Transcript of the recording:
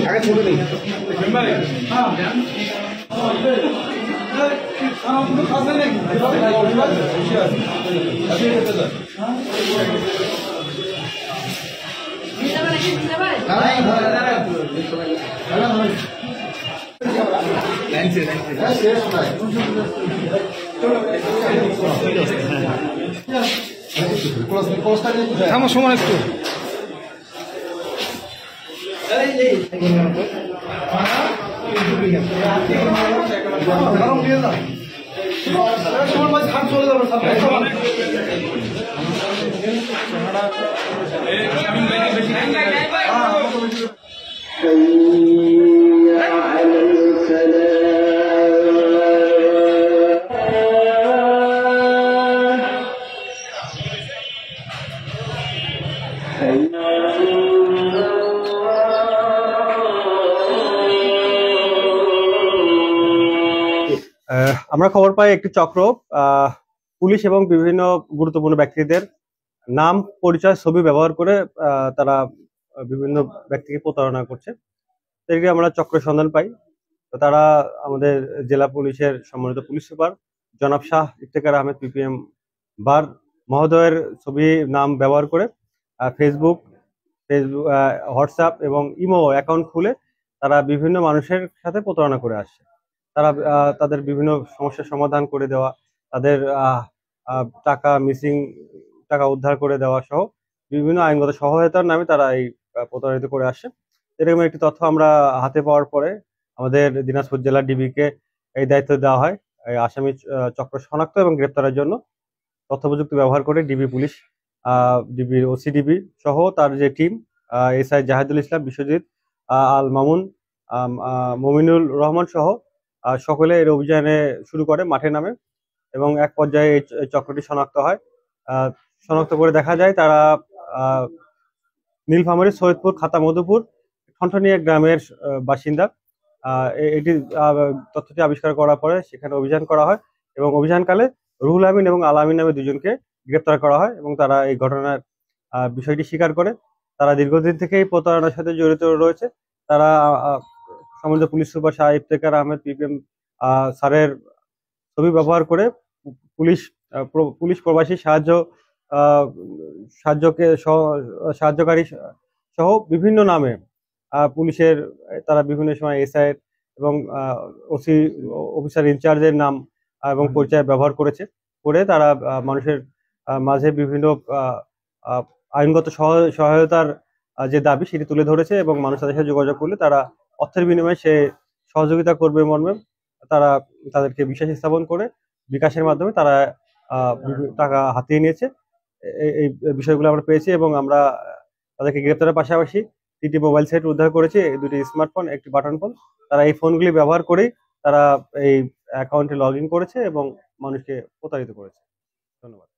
আগে ছোট নেই আমার সময় একটু আমরা খবর পাই একটি চক্র পুলিশ এবং বিভিন্ন গুরুত্বপূর্ণ ব্যক্তিদের নাম পরিচয় ছবি ব্যবহার করে তারা বিভিন্ন ব্যক্তিকে প্রতারণা করছে। এদিকে আমরা চক্র সন্ধান পাই। তো তারা আমাদের জেলা পুলিশের সম্মানিত পুলিশ সুপার জনাব শাহ ইফতেখার আহমেদ পিপিএম বার মহোদয়ের ছবি নাম ব্যবহার করে ফেসবুক, হোয়াটসঅ্যাপ এবং ইমো অ্যাকাউন্ট খুলে তারা বিভিন্ন মানুষের সাথে প্রতারণা করে আসছে। তারা তাদের বিভিন্ন সমস্যার সমাধান করে দেওয়া, তাদের টাকা মিসিং টাকা উদ্ধার করে দেওয়া সহ বিভিন্ন আইনগত সহায়তার নামে তারা এই প্রতারিত করে আসছে। এরকম একটি তথ্য আমরা হাতে পাওয়ার পরে আমাদের দিনাজপুর জেলা ডিবিকে এই দায়িত্ব দেওয়া হয় এই আসামি চক্র শনাক্ত এবং গ্রেপ্তারের জন্য। তথ্য প্রযুক্তি ব্যবহার করে ডিবি পুলিশ, ডিবির ওসিডিবি সহ তার যে টিম এসআই জাহিদুল ইসলাম, বিশ্বজিৎ, আল মামুন, মমিনুল রহমান সহ সকলে এর অভিযানে শুরু করে মাঠে নামে এবং এক পর্যায়ে এই চক্রটি শনাক্ত হয়। শনাক্ত করে দেখা যায় তারা নীলফামারী সৈয়দপুর খাতা মধুপুর ঠনঠনিয়া গ্রামের বাসিন্দা। এটি তথ্যটি আবিষ্কার করার পরে সেখানে অভিযান করা হয় এবং অভিযানকালে রুহুল আমিন এবং আল আমিন নামে দুজনকে গ্রেপ্তার করা হয় এবং তারা এই ঘটনার বিষয়টি স্বীকার করে। তারা দীর্ঘদিন থেকেই প্রতারণার সাথে জড়িত রয়েছে। তারা সম্মানিত police super Shah Iftekhar Ahmed PPM স্যারের ছবি ব্যবহার করে পুলিশ প্রবাসী সাহায্যকারী সহ বিভিন্ন নামে পুলিশের তারা বিভিন্ন সময় এসআই এবং ওসি অফিসার ইনচার্জের নাম এবং পরিচয় ব্যবহার করে তারা মানুষের মাঝে বিভিন্ন আইনগত সহায়তার যে দাবি সেটি তুলে ধরেছে এবং মানুষ তাদের সাথে যোগাযোগ করলে তারা অর্থের বিনিময়ে সে সহযোগিতা করবে মর্মে তারা তাদেরকে বিশ্বাস স্থাপন করে বিকাশের মাধ্যমে তারা টাকা হাতিয়ে নিয়েছে। এই বিষয়গুলো আমরা পেয়েছি এবং আমরা তাদেরকে গ্রেপ্তারের পাশাপাশি 3টি মোবাইল সেট উদ্ধার করেছি, 2টি স্মার্টফোন, 1টি বাটন ফোন। তারা এই ফোনগুলি ব্যবহার করেই তারা এই অ্যাকাউন্টে লগ ইন করেছে এবং মানুষকে প্রতারিত করেছে। ধন্যবাদ।